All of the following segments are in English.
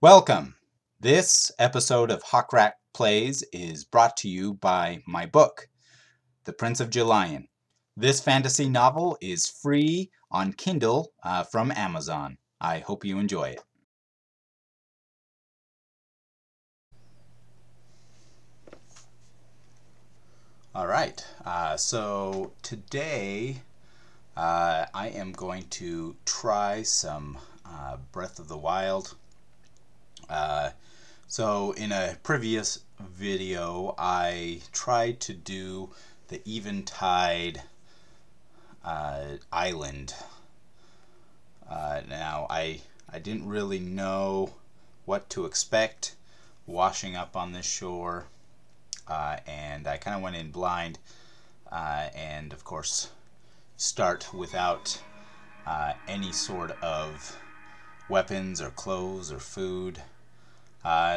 Welcome! This episode of Hawkrack Plays is brought to you by my book, The Prince of Julian. This fantasy novel is free on Kindle from Amazon. I hope you enjoy it. Alright, so today I am going to try some Breath of the Wild. So in a previous video I tried to do the Eventide Island. Now I didn't really know what to expect washing up on this shore, and I kind of went in blind, and of course start without any sort of weapons or clothes or food.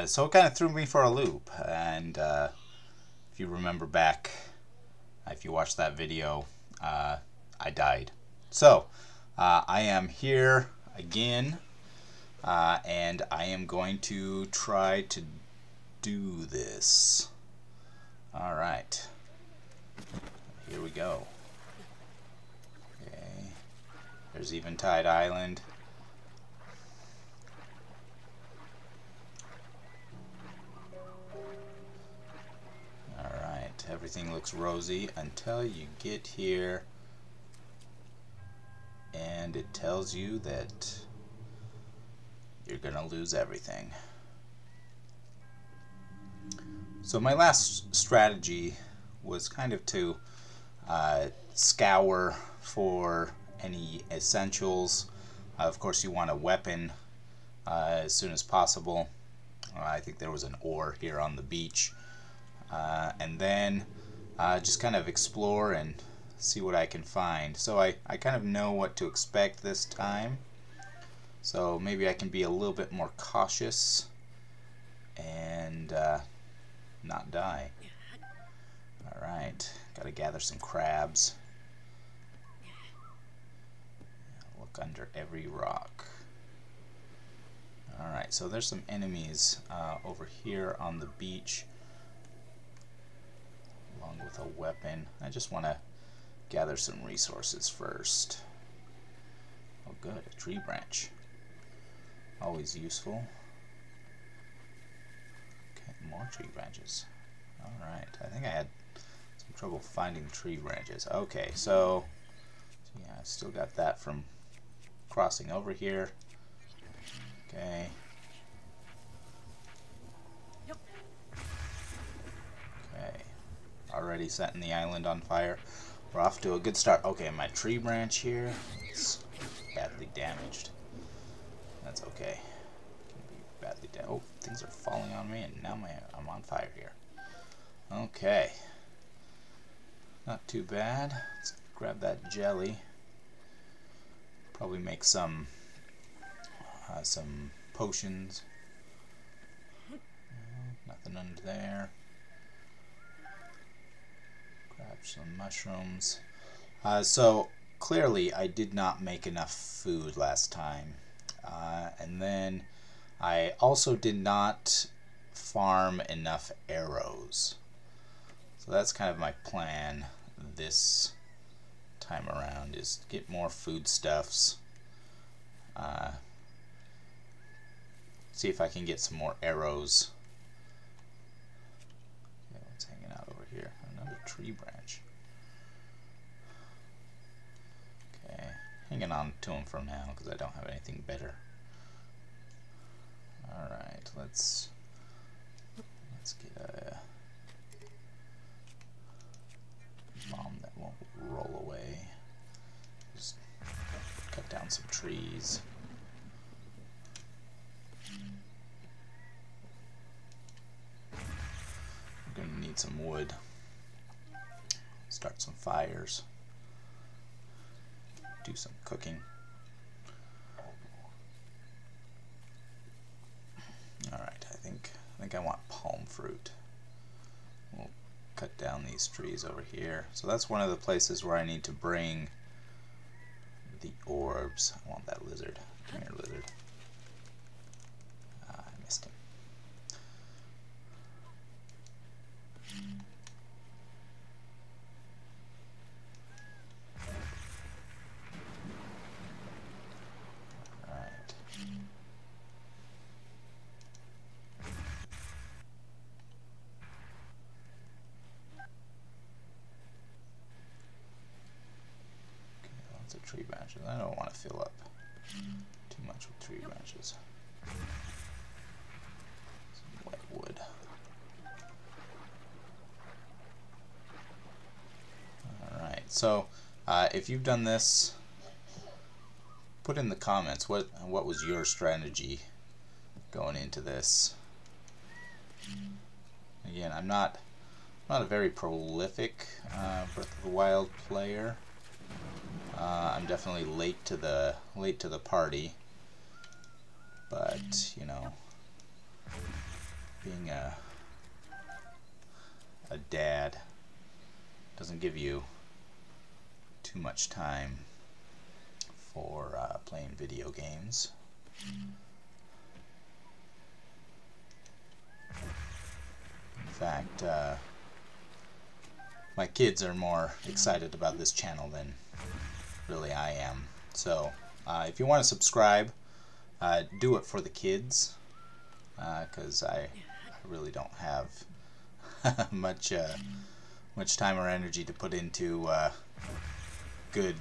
So it kind of threw me for a loop, and if you remember back, if you watched that video, I died. So I am here again, and I am going to try to do this. Alright, here we go. Okay, there's Eventide Island. Alright, everything looks rosy until you get here and it tells you that you're gonna lose everything. So my last strategy was kind of to scour for any essentials. Of course you want a weapon as soon as possible. I think there was an ore here on the beach. And then just kind of explore and see what I can find. So I kind of know what to expect this time. So maybe I can be a little bit more cautious and not die. Alright, gotta gather some crabs. Look under every rock. Alright, so there's some enemies over here on the beach, along with a weapon. I just want to gather some resources first. Oh good, a tree branch. Always useful. Okay, more tree branches. Alright, I think I had some trouble finding tree branches. Okay, so yeah, I still got that from crossing over here. Okay. Okay. Already setting the island on fire. We're off to a good start. Okay, my tree branch here is badly damaged. That's okay. Can be badly oh, things are falling on me, and now I'm on fire here. Okay. Not too bad. Let's grab that jelly. Probably make some potions. Nothing under there. Grab some mushrooms. So clearly I did not make enough food last time. And then I also did not farm enough arrows. So that's kind of my plan this time around, is get more foodstuffs. See if I can get some more arrows. Okay, what's hanging out over here? Another tree branch. Okay, hanging on to them for now because I don't have anything better. Alright, let's get a bomb that won't roll away. Just cut down some trees. We're gonna need some wood. Start some fires. Do some cooking. Alright, I think I want palm fruit. We'll cut down these trees over here. So that's one of the places where I need to bring the orbs. I want that lizard. Come here, lizard. lots of tree branches. I don't want to fill up too much with tree branches. Some wet wood. Alright, so if you've done this, put in the comments what was your strategy going into this. Again, I'm not a very prolific Breath of the Wild player. I'm definitely late to the party, but you know, being a dad doesn't give you too much time for playing video games. In fact, my kids are more excited about this channel than really I am. So if you want to subscribe, do it for the kids, because I really don't have much time or energy to put into good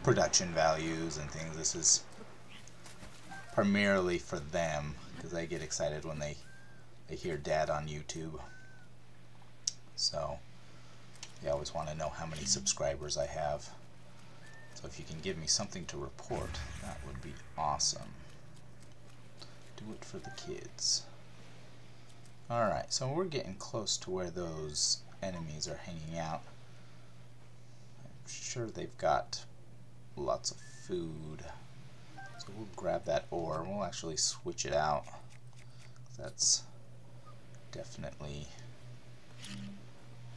production values and things. This is primarily for them, because they get excited when they hear Dad on YouTube. So they always want to know how many subscribers I have. So if you can give me something to report, that would be awesome. Do it for the kids. Alright, so we're getting close to where those enemies are hanging out. I'm sure they've got lots of food. So we'll grab that ore. We'll actually switch it out. That's definitely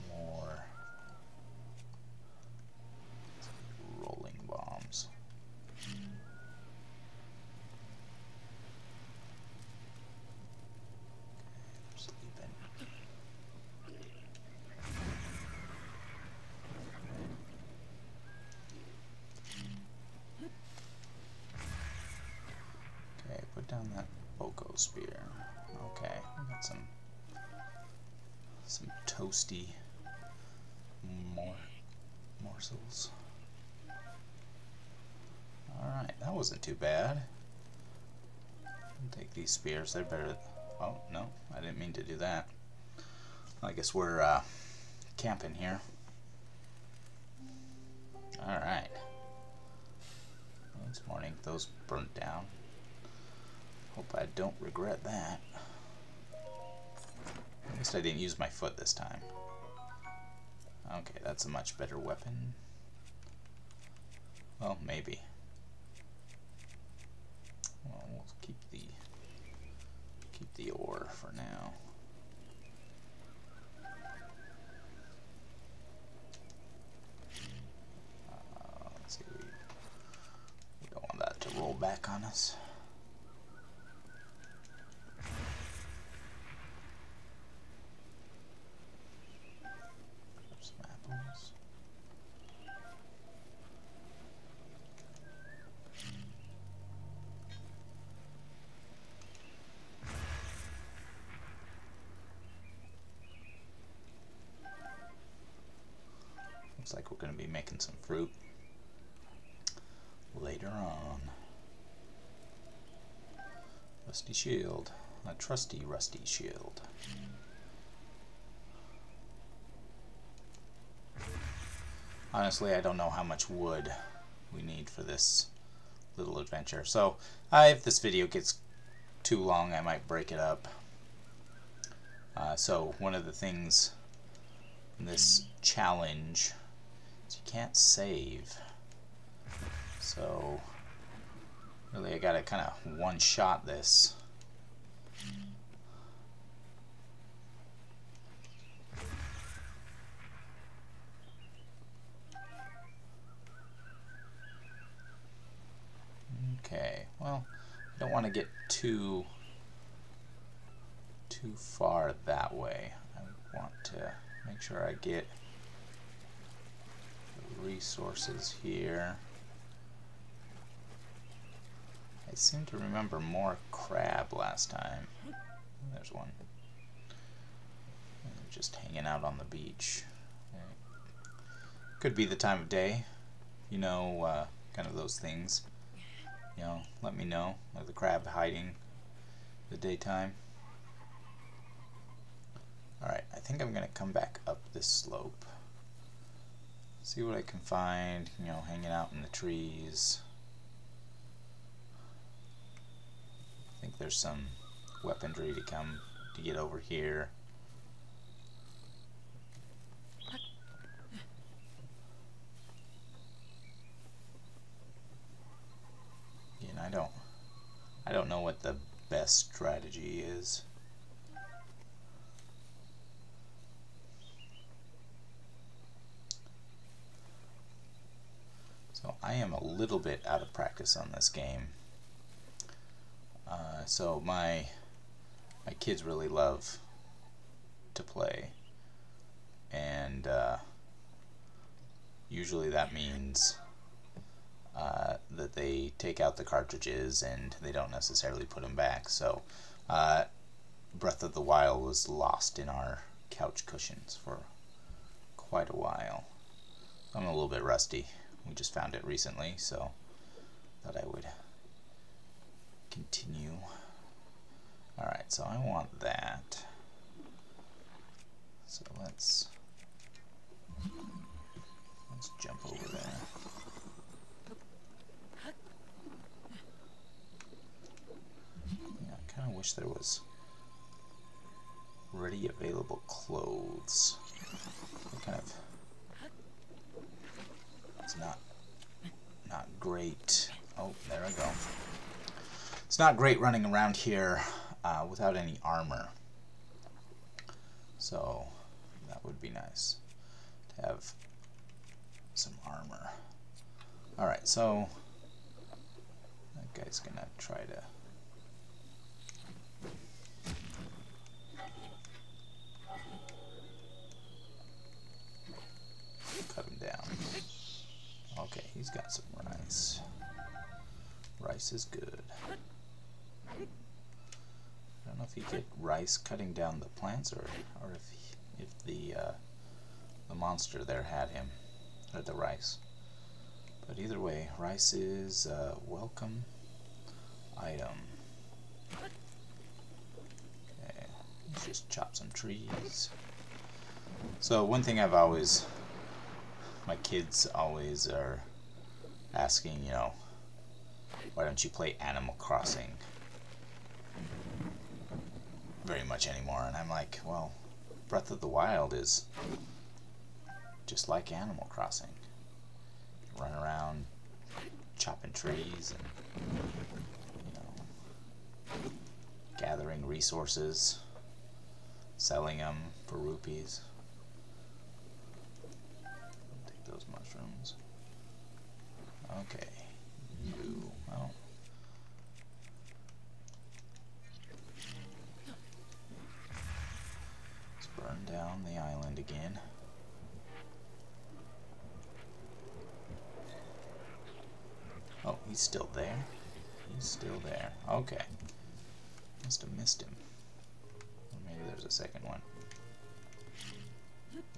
more rolling bombs. Sleeping. Okay, put down that Boko spear. Okay, we got some toasty morsels. Alright, that wasn't too bad. I'll take these spears. They're better. Oh, no, I didn't mean to do that. I guess we're camping here. Alright. Well, this morning those burnt down. Hope I don't regret that. At least I didn't use my foot this time. Okay, that's a much better weapon. Well, maybe. Well, we'll keep the ore for now. Let's see. We don't want that to roll back on us. Looks like we're going to be making some fruit later on. Rusty shield. A trusty rusty shield. Honestly, I don't know how much wood we need for this little adventure. So, if this video gets too long, I might break it up. So, one of the things in this challenge is you can't save. So, really I gotta kind of one-shot this. Okay, well, I don't want to get too far that way. I want to make sure I get the resources here. I seem to remember more crab last time. There's one. They're just hanging out on the beach. Okay. Could be the time of day. You know, kind of those things. You know, let me know. Like the crab hiding in the daytime. Alright, I think I'm going to come back up this slope. See what I can find, you know, hanging out in the trees. I think there's some weaponry to get over here. Again, I don't know what the best strategy is. So I am a little bit out of practice on this game. So my kids really love to play, and usually that means that they take out the cartridges and they don't necessarily put them back. So Breath of the Wild was lost in our couch cushions for quite a while. I'm a little bit rusty. We just found it recently, so thought I would continue. Alright, so I want that. So let's jump over there. Yeah, I kind of wish there was ready available clothes. Kind of, it's not great. Oh, there I go. It's not great running around here without any armor. So that would be nice to have some armor. Alright, so that guy's gonna try to cut him down. Okay, he's got some rice. Rice is good. I don't know if you get rice cutting down the plants, or if the monster there had him, or the rice. But either way, rice is a welcome item. Okay, let's just chop some trees. So one thing my kids always are asking, you know, why don't you play Animal Crossing very much anymore? And I'm like, well, Breath of the Wild is just like Animal Crossing. You run around chopping trees and, you know, gathering resources, selling them for rupees. Take those mushrooms. Okay, well. Let's burn down the island again. Oh, he's still there. He's still there. Okay. Must have missed him. Or maybe there's a second one.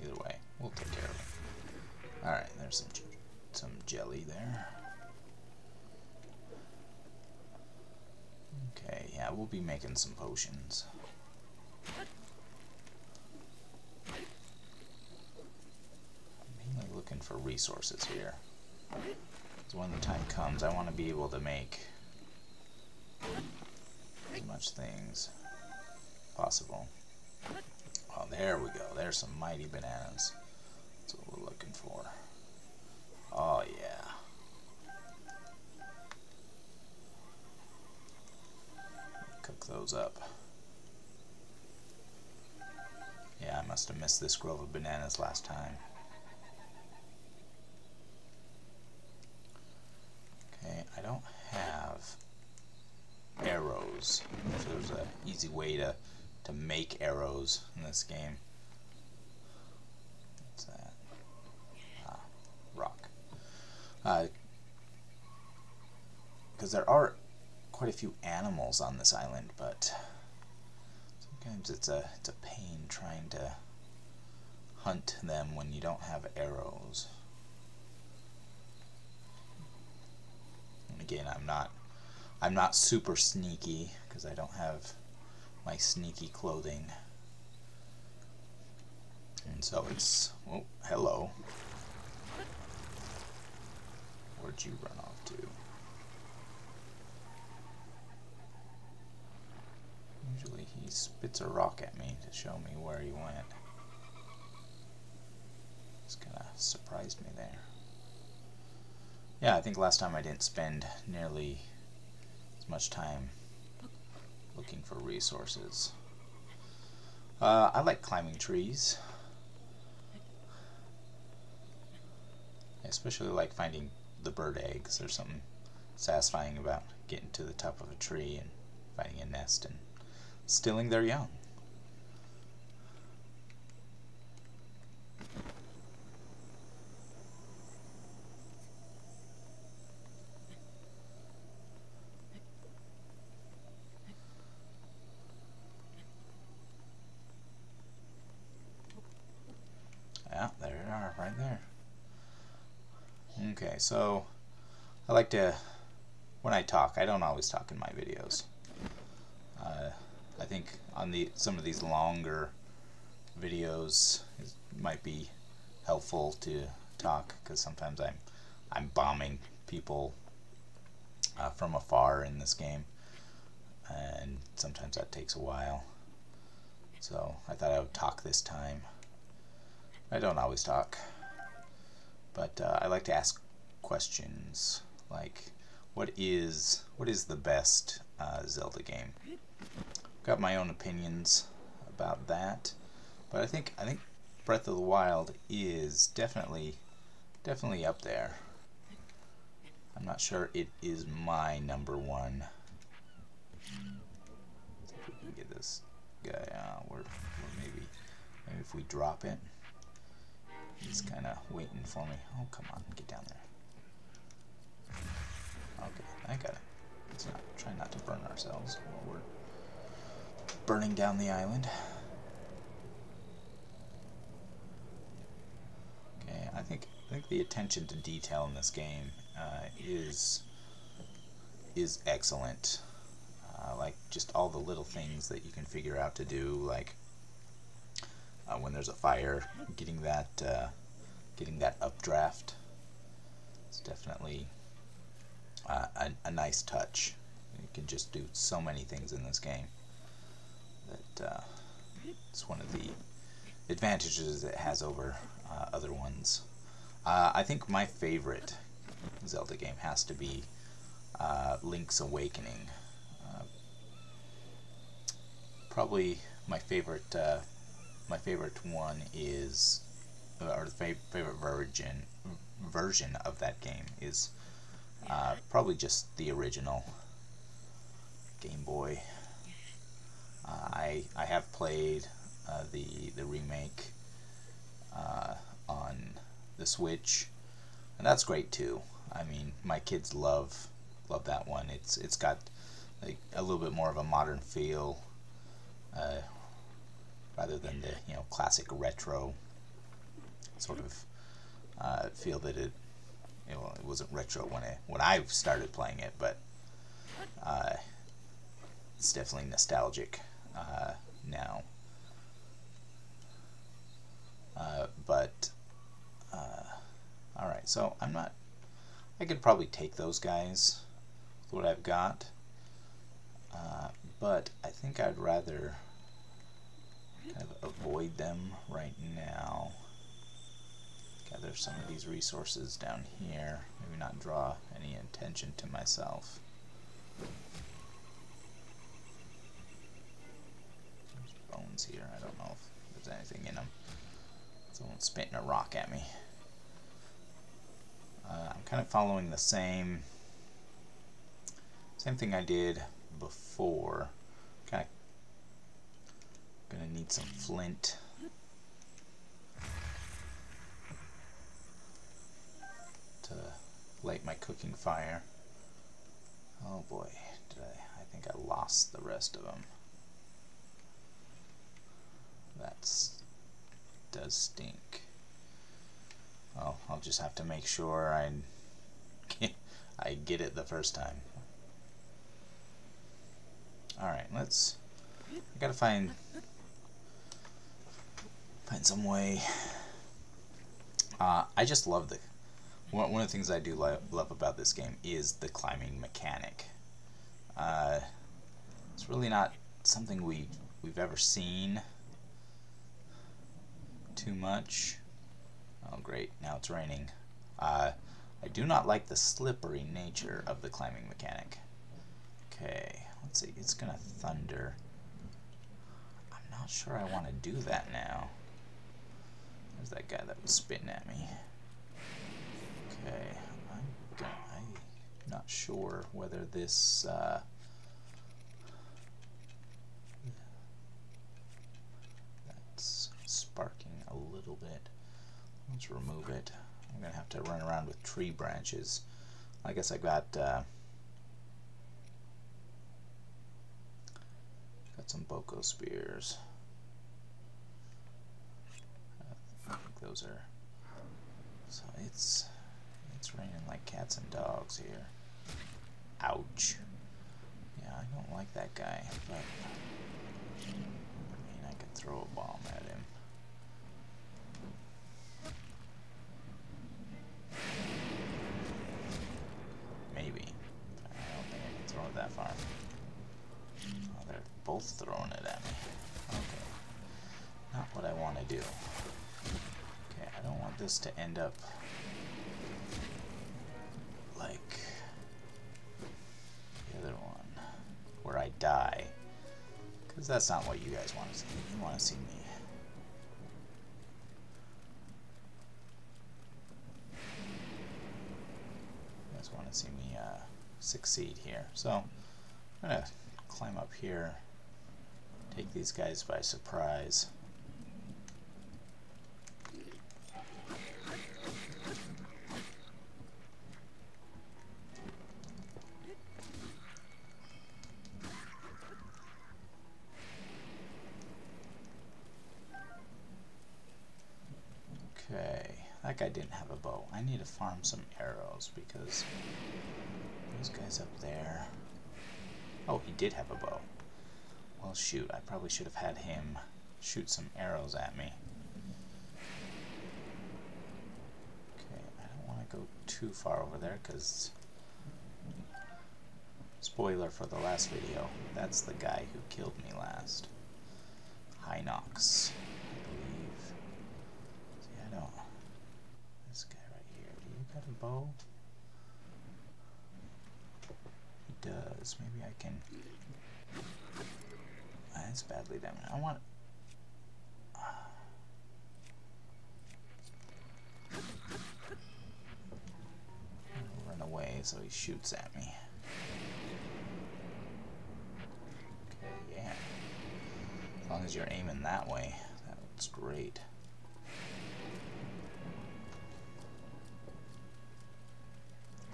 Either way, we'll take care of him. Alright, there's some jelly there. Okay, yeah, we'll be making some potions. I'm mainly looking for resources here. So when the time comes, I want to be able to make as much things possible. Oh, there we go. There's some mighty bananas. That's what we're looking for. Oh, yeah. Cook those up. Yeah, I must have missed this grove of bananas last time. Okay, I don't have arrows. If there's an easy way to make arrows in this game. What's that? Ah, rock. Because there are quite a few animals on this island, but sometimes it's a pain trying to hunt them when you don't have arrows. Again, I'm not super sneaky because I don't have my sneaky clothing. And so it's, oh, hello. Where'd you run off to? Usually he spits a rock at me to show me where he went. Just kind of surprised me there. Yeah, I think last time I didn't spend nearly as much time looking for resources. I like climbing trees. I especially like finding the bird eggs. There's something satisfying about getting to the top of a tree and finding a nest and stealing their young. Yeah, there they are, right there. Okay, so I like to, when I talk, I don't always talk in my videos. I think on some of these longer videos it might be helpful to talk because sometimes I'm bombing people from afar in this game, and sometimes that takes a while. So I thought I would talk this time. I don't always talk, but I like to ask questions like, what is the best Zelda game? Got my own opinions about that, but I think Breath of the Wild is definitely up there. I'm not sure it is my #1. See if we can get this guy. We're maybe if we drop it. He's kind of waiting for me. Oh, come on, get down there. Okay, I got it. Let's try not to burn ourselves while we're burning down the island. Okay, I think the attention to detail in this game is excellent. Like just all the little things that you can figure out to do, like when there's a fire, getting that updraft. It's definitely a nice touch. You can just do so many things in this game that it's one of the advantages it has over other ones. I think my favorite Zelda game has to be Link's Awakening. Probably my favorite one is, or the favorite version of that game is probably just the original Game Boy. I have played the remake on the Switch, and that's great too. I mean, my kids love that one. It's got like a little bit more of a modern feel, rather than the classic retro sort of feel that it wasn't retro when I started playing it, but it's definitely nostalgic now. Alright, so I could probably take those guys with what I've got, but I think I'd rather kind of avoid them right now. Gather some of these resources down here, maybe not draw any attention to myself. There's bones here. I don't know if there's anything in them. Someone's spitting a rock at me. I'm kind of following the same thing I did before. Kind of gonna need some flint. To light my cooking fire. Oh boy, I think I lost the rest of them. That does stink. Well, I'll just have to make sure I get it the first time. Alright, I gotta find some way. I just love one of the things I do love about this game is the climbing mechanic. It's really not something we've ever seen too much. Oh great, now it's raining. I do not like the slippery nature of the climbing mechanic. Okay, let's see, it's gonna thunder. I'm not sure I want to do that now. There's that guy that was spitting at me. Okay, I'm not sure whether this that's sparking a little bit. Let's remove it. I'm gonna have to run around with tree branches. I guess I got some boko spears. I think those are. So it's raining like cats and dogs here. Ouch. Yeah, I don't like that guy, but I mean I could throw a bomb at him. Maybe. I don't think I can throw it that far. Oh, they're both throwing it at me. Okay. Not what I want to do. Okay, I don't want this to end up like the other one, where I die. Because that's not what you guys want to see. You want to see me. You guys want to see me succeed here. So, I'm going to climb up here, take these guys by surprise. Okay, that guy didn't have a bow. I need to farm some arrows because those guys up there. Oh, he did have a bow. Well, shoot, I probably should have had him shoot some arrows at me. Okay, I don't want to go too far over there because, spoiler for the last video, that's the guy who killed me last. Hinox, I believe. See, I don't. This guy right here, do you got a bow? He does. Maybe I can. That's badly damaged. I want. I'll run away so he shoots at me. Okay, yeah. As long as you're aiming that way, that's great.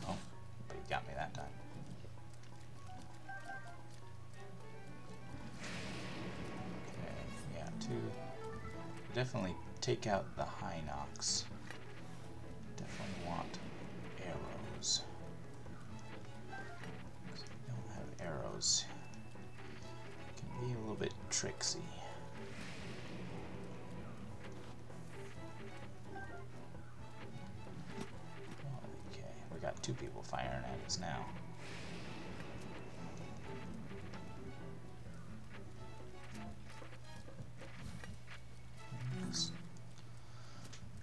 Oh, but he got me that time. To definitely take out the Hinox. Definitely want arrows. Because if you don't have arrows, it can be a little bit tricksy. Okay, we got two people firing at us now.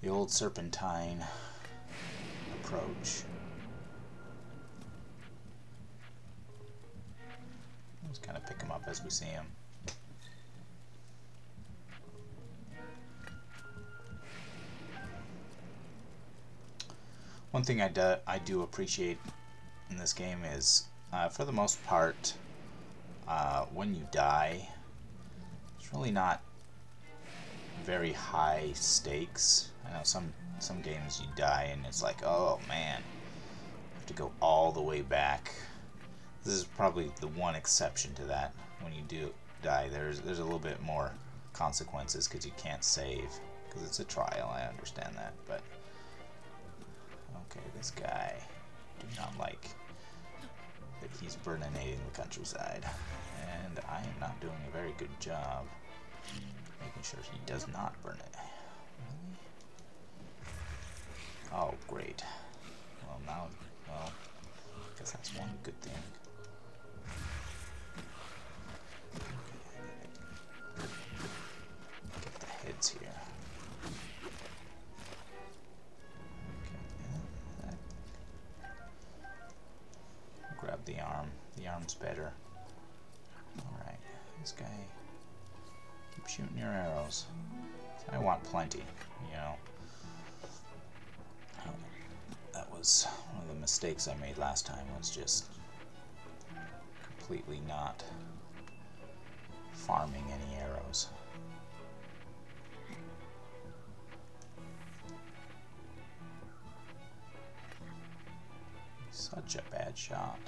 The old serpentine approach. Just kind of pick them up as we see them. One thing I do appreciate in this game is, for the most part, when you die, it's really not very high stakes. I know some games you die and it's like, oh man, I have to go all the way back. This is probably the one exception to that. When you do die, there's a little bit more consequences because you can't save because it's a trial. I understand that, but okay, this guy. do not like that he's burninating the countryside. And I am not doing a very good job making sure he does not burn it. Really? Oh, great. Well, now, well, I guess that's one good thing. Get the heads here. Okay, grab the arm. The arm's better. Alright, this guy, keep shooting your arrows. I want plenty, you know. That was one of the mistakes I made last time, was just completely not farming any arrows. Such a bad shot.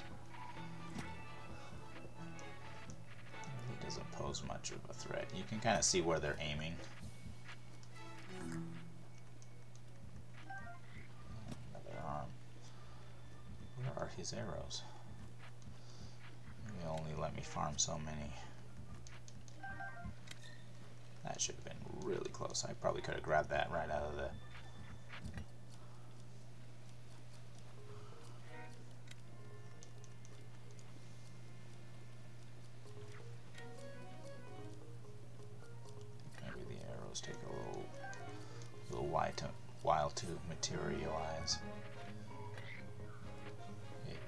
Really doesn't pose much of a threat. You can kind of see where they're aiming. Another arm. Where are his arrows? They only let me farm so many. That should have been really close. I probably could have grabbed that right out of the... take a little while to materialize. Okay.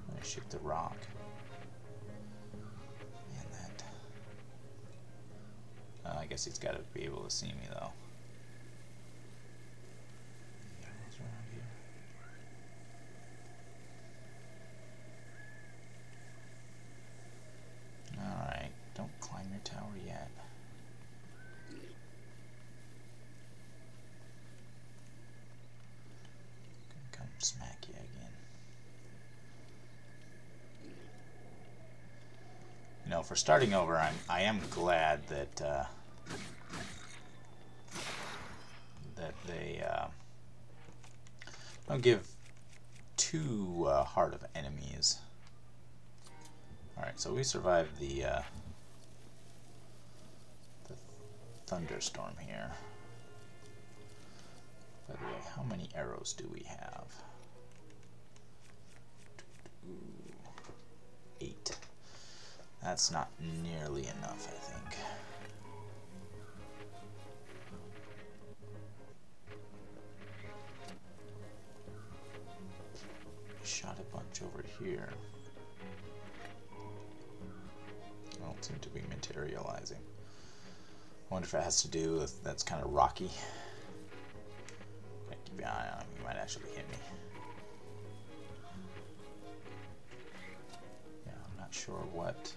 I'm gonna shoot the rock. Man, that. I guess he's got to be able to see me though. Arrows around here. All right, don't climb your tower yet. Smack you again. You know, for starting over, I am glad that that they don't give too hard of enemies. All right, so we survived the thunderstorm here. By the way, how many arrows do we have? 8. That's not nearly enough, I think. Shot a bunch over here. Don't seem to be materializing. I wonder if it has to do with that's kind of rocky. Keep an eye on him. He might actually hit me. Yeah, I'm not sure what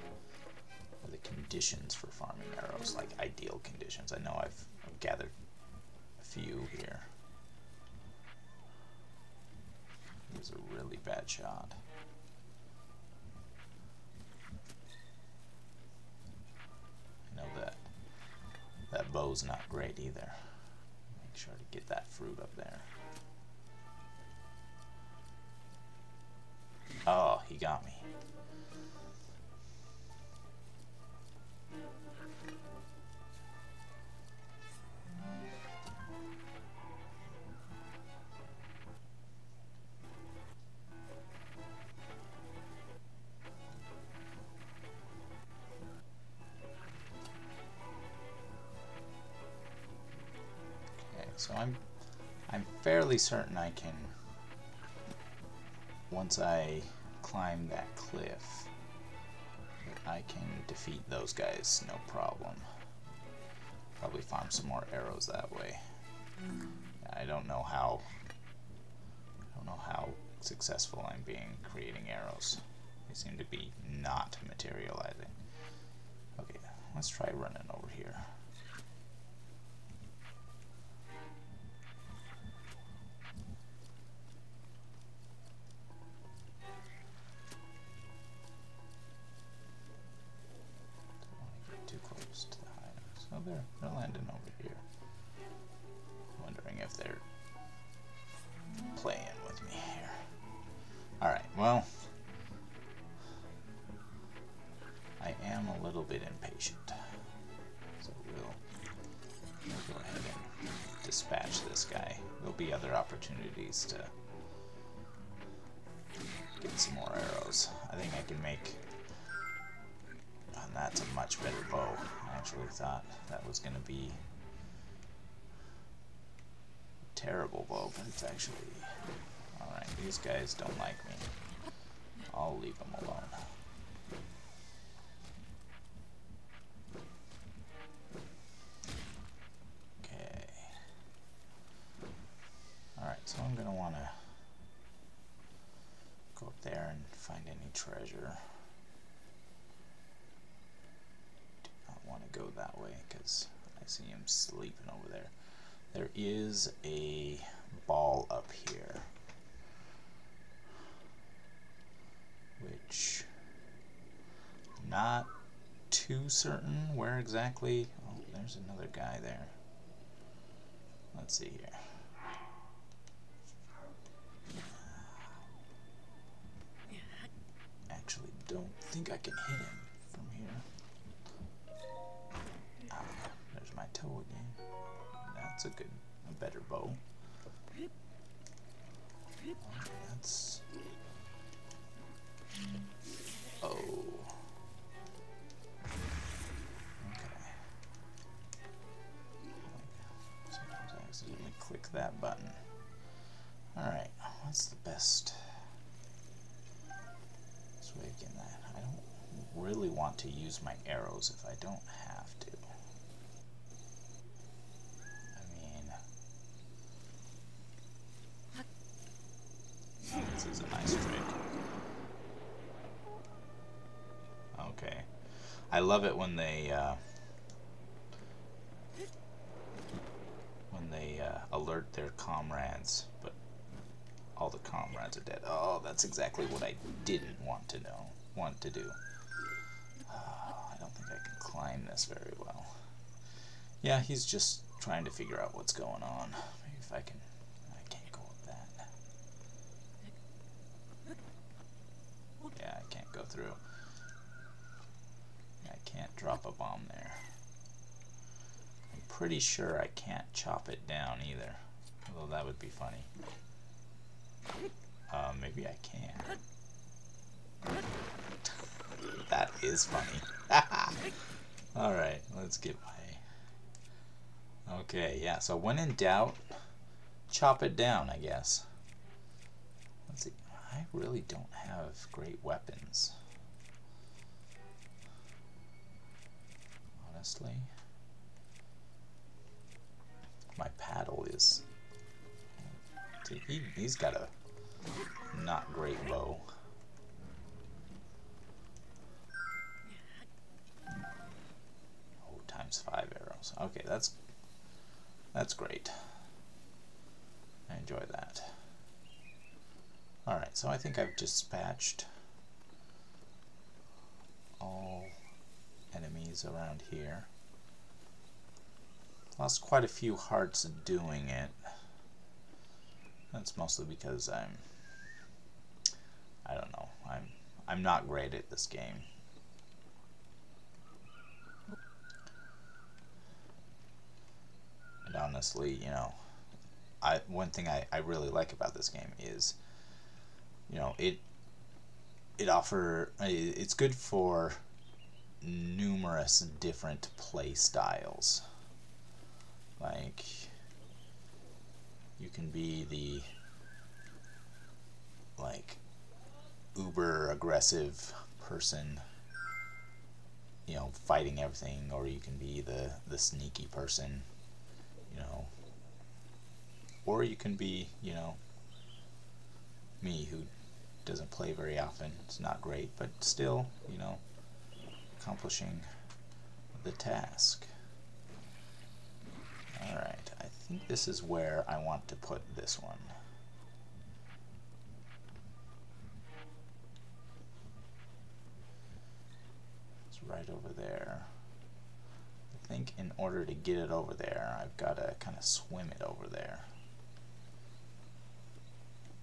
are the conditions for farming arrows, like ideal conditions. I know I've gathered a few here. He was a really bad shot. I know that bow's not great either. Make sure to get that fruit up there. Oh, he got me. Okay, so I'm fairly certain I can, once I climb that cliff, I can defeat those guys no problem. Probably farm some more arrows that way. I don't know how successful I'm being creating arrows. They seem to be not materializing. Okay, let's try running over here. Oh, they're landing over here. Wondering if they're playing with me. well, I am a little bit impatient. So we'll go ahead and dispatch this guy. There'll be other opportunities to get some more arrows. I think I can make... And that's a much better bow. I actually thought that was going to be a terrible bow, but it's actually... Alright, these guys don't like me. I'll leave them alone. Okay. Alright, so I'm going to want to go up there and find any treasure. Do not want to go that way because I see him sleeping over there. There is a ball up here, which I'm not too certain where exactly. Oh, there's another guy there. Let's see here. Actually, don't think I can hit him from here. Ah, there's my toe again. That's a better bow. Oh, that's... Oh. Okay. Sometimes I accidentally click that button. Alright, what's the best way of getting that? I don't really want to use my arrows if I don't have to. This is a nice trick. Okay. I love it when they alert their comrades, but all the comrades are dead. Oh, that's exactly what I didn't want to do. I don't think I can climb this very well. Yeah, he's just trying to figure out what's going on. Maybe if I can... I can't go up that. Yeah, I can't go through. I can't drop a bomb there. I'm pretty sure I can't chop it down either. Although that would be funny. Maybe I can. That is funny. Alright, let's get my... Okay, yeah, so when in doubt, chop it down, I guess. Let's see. I really don't have great weapons. Honestly. My paddle is... He's got a not great bow. Oh, ×5 arrows. Okay, that's great. I enjoy that. Alright, so I think I've dispatched all enemies around here. Lost quite a few hearts doing it. That's mostly because I don't know, I'm not great at this game. And honestly, you know, one thing I really like about this game is, you know, it's good for numerous different play styles. Like, you can be the like uber aggressive person, you know, fighting everything, or you can be the sneaky person, you know, or you can be, you know, me, who doesn't play very often. It's not great, but still, you know, accomplishing the task. Alright, I think this is where I want to put this one. It's right over there. I think in order to get it over there, I've got to kind of swim it over there.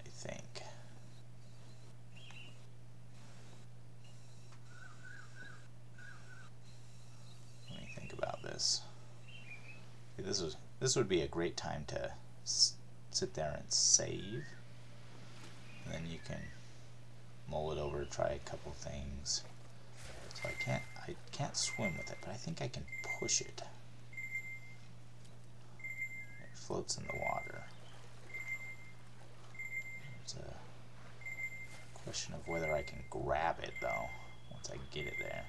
I think. this. This would be a great time to sit there and save. And then you can mull it over, try a couple things. So I can't swim with it, but I think I can push it. It floats in the water. It's a question of whether I can grab it though, once I get it there.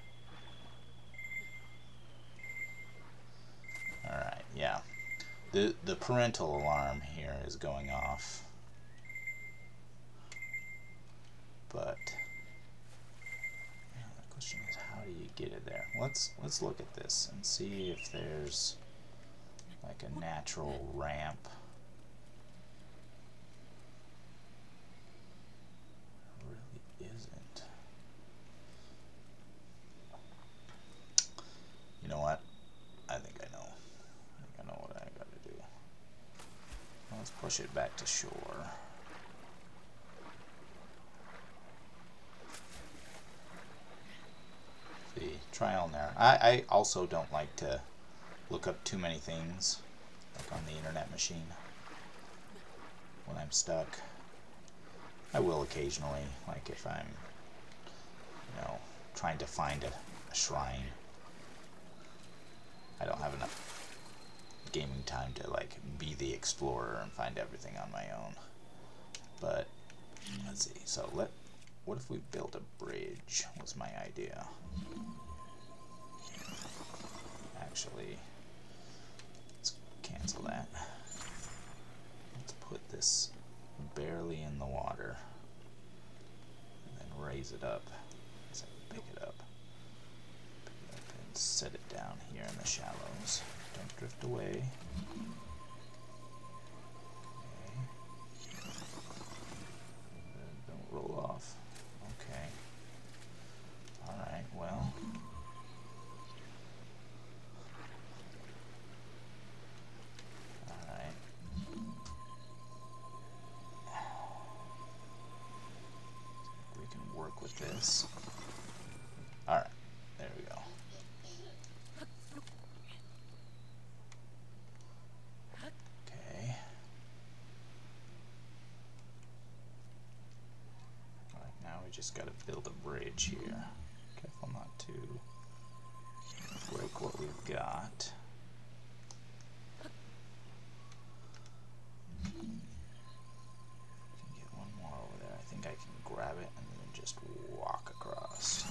Alright, yeah. The parental alarm here is going off. But the question is, how do you get it there? Let's look at this and see if there's like a natural ramp. There really isn't. You know what? I think I know. I know what I gotta do. Let's push it back to shore. See, trial and error. I also don't like to look up too many things, like on the internet machine, when I'm stuck. I will occasionally, like if I'm, trying to find a shrine. I don't have enough gaming time to like be the explorer and find everything on my own. But let's see. So what if we built a bridge? Was my idea. Actually, let's cancel that. Let's put this barely in the water and then raise it up. So pick it up. And set it down here in the shallows. Don't drift away. Okay. Don't roll off. Okay. Alright, well. Alright. We can work with this. Alright, there we go. Just got to build a bridge here. Careful not to break what we've got. If I can get one more over there, I think I can grab it and then just walk across.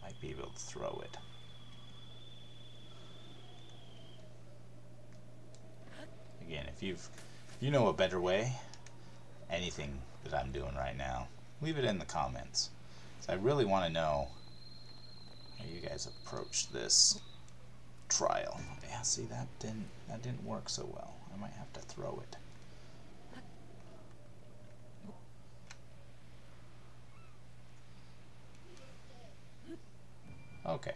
Might be able to throw it. Again, if you know a better way, anything that I'm doing right now, leave it in the comments. So I really want to know how you guys approach this trial. Yeah, see, that didn't work so well. I might have to throw it. Okay,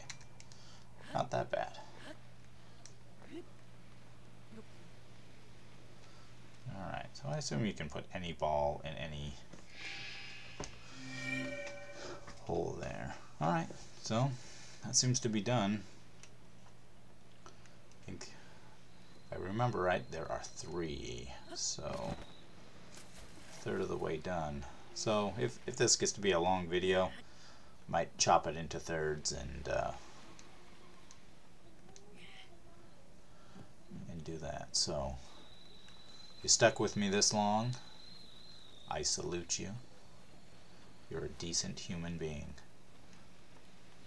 not that bad. Alright, so I assume you can put any ball in any hole there. Alright, so that seems to be done. I think, if I remember right, there are 3, so a third of the way done. So if this gets to be a long video, I might chop it into thirds and do that. So if you stuck with me this long, I salute you. You're a decent human being.